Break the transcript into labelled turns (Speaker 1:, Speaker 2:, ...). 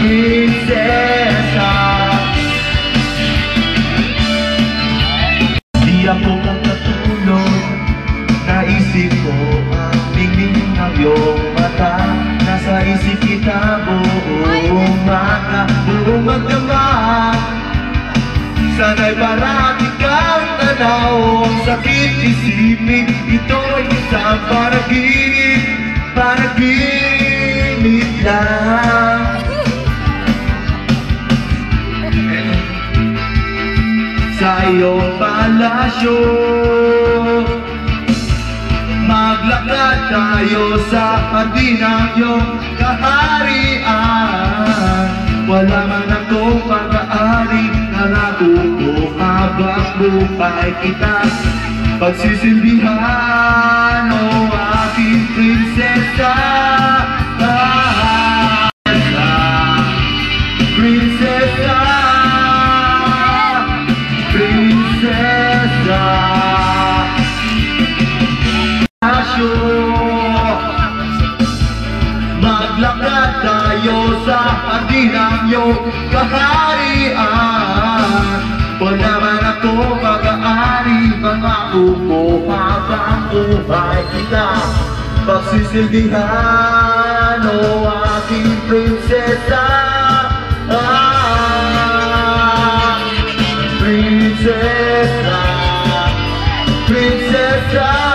Speaker 1: prinsesa. Di ako makatulog, naisip ko ang tingin ng iyong mata. Nasa isip kita buong magdamag. Sana'y parati kang tanaw, ang sakit isipin, ito'y isang panaginip lang. Sa iyong palasyo, maglakad tayo sa hardin ng iyong kaharian. Wala man akong pag-aari, nangako ko habang buhay kita pagsisilbihan, o aking prinsesa. Prinsesa, prinsesa. Maglakad tayo sa hardin ng iyong kaharian. Wala man ako mag-aari, pangako ko habang buhay kita pagsisilbihan, o aking prinsesa. Prinsesa, prinsesa.